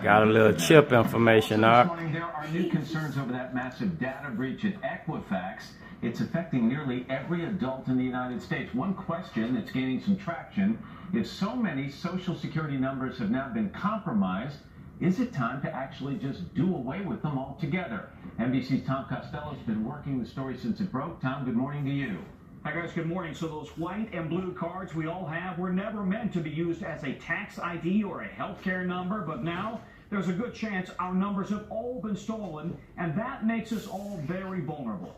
Got a little chip information This out. morning, there are new concerns over that massive data breach at Equifax. It's affecting nearly every adult in the United States. One question that's gaining some traction: if so many Social Security numbers have now been compromised, is it time to actually just do away with them altogether? NBC's Tom Costello has been working the story since it broke. Tom, good morning to you. Hi guys, good morning. So those white and blue cards we all have were never meant to be used as a tax ID or a healthcare number, but now there's a good chance our numbers have all been stolen, and that makes us all very vulnerable.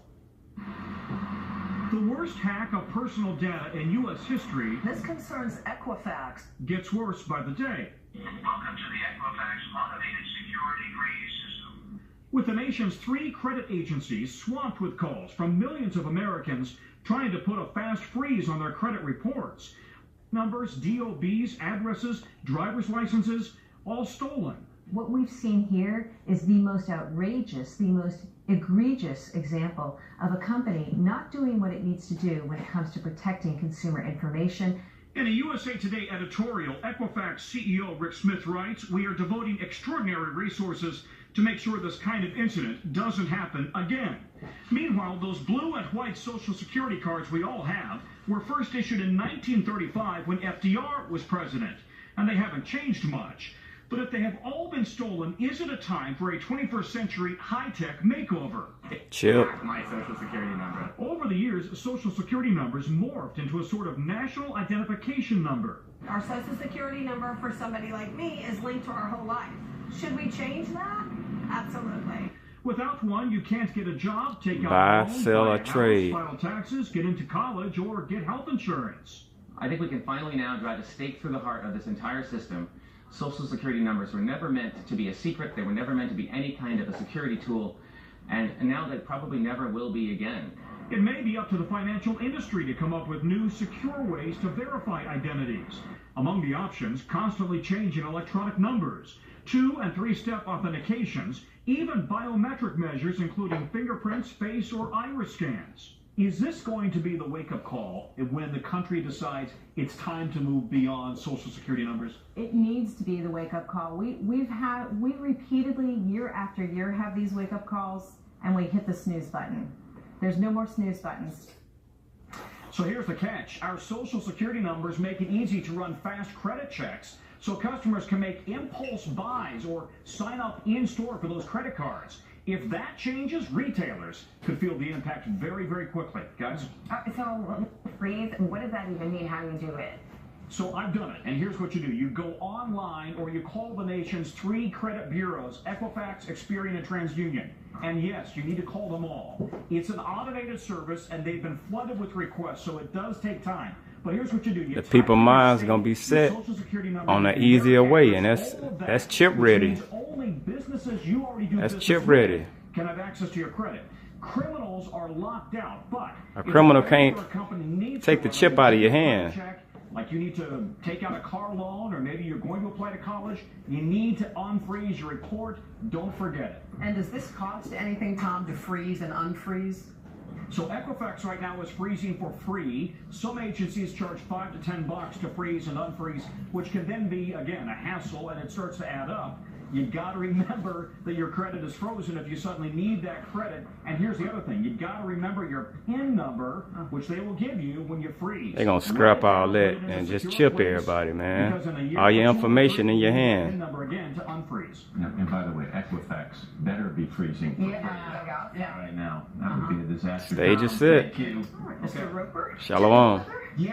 The worst hack of personal data in U.S. history. This concerns Equifax. Gets worse by the day. Welcome to the Equifax Automated Security Freeze System. With the nation's 3 credit agencies swamped with calls from millions of Americans trying to put a fast freeze on their credit reports. Numbers, DOBs, addresses, driver's licenses, all stolen. What we've seen here is the most outrageous, the most egregious example of a company not doing what it needs to do when it comes to protecting consumer information. In a USA Today editorial, Equifax CEO Rick Smith writes, "We are devoting extraordinary resources to make sure this kind of incident doesn't happen again." Meanwhile, those blue and white Social Security cards we all have were first issued in 1935 when FDR was president, and they haven't changed much. But if they have all been stolen, is it a time for a 21st century high-tech makeover? Chip. My Social Security number. Over the years, Social Security numbers morphed into a sort of national identification number. Our Social Security number for somebody like me is linked to our whole life. Should we change that? Absolutely. Without one, you can't get a job, take out Buy, a loan, sell, buy or a house, trade. file taxes, get into college, or get health insurance. I think we can finally now drive a stake through the heart of this entire system. Social Security numbers were never meant to be a secret. They were never meant to be any kind of a security tool. And now they probably never will be again. It may be up to the financial industry to come up with new, secure ways to verify identities. Among the options, constantly changing electronic numbers, 2- and 3-step authentications, even biometric measures including fingerprints, face, or iris scans. Is this going to be the wake-up call when the country decides it's time to move beyond Social Security numbers? It needs to be the wake-up call. We repeatedly, year after year, have these wake-up calls, and we hit the snooze button. There's no more snooze buttons. So here's the catch. Our Social Security numbers make it easy to run fast credit checks so customers can make impulse buys or sign up in-store for those credit cards. If that changes, retailers could feel the impact very, very quickly. Guys? So freeze, what does that even mean? How do you do it? So I've done it, and here's what you do. You go online or you call the nation's 3 credit bureaus, Equifax, Experian, and TransUnion. And yes, you need to call them all. It's an automated service, and they've been flooded with requests, so it does take time. But here's what you do. The people's minds gonna be set on an easier way, and that's chip ready. Only businesses you already do That's business chip with ready. can have access to your credit. Criminals are locked out, but A criminal if can't a company needs take to the chip out of your hand. check, like you need to take out a car loan, or maybe you're going to apply to college, you need to unfreeze your report. Don't forget it. And does this cost anything, Tom, to freeze and unfreeze? So Equifax right now is freezing for free. Some agencies charge $5 to $10 to freeze and unfreeze, which can then be, again, a hassle, and it starts to add up. You got to remember that your credit is frozen if you suddenly need that credit. And here's the other thing. You got to remember your PIN number, which they will give you when you freeze. They're gonna scrap all that and just chip everybody, man. All your information in your hand. PIN number again to unfreeze. And by the way, Equifax better be freezing Yeah. right now. That would be a disaster. Stage is Tom, set. Thank you. Mr. Roper? Shalom.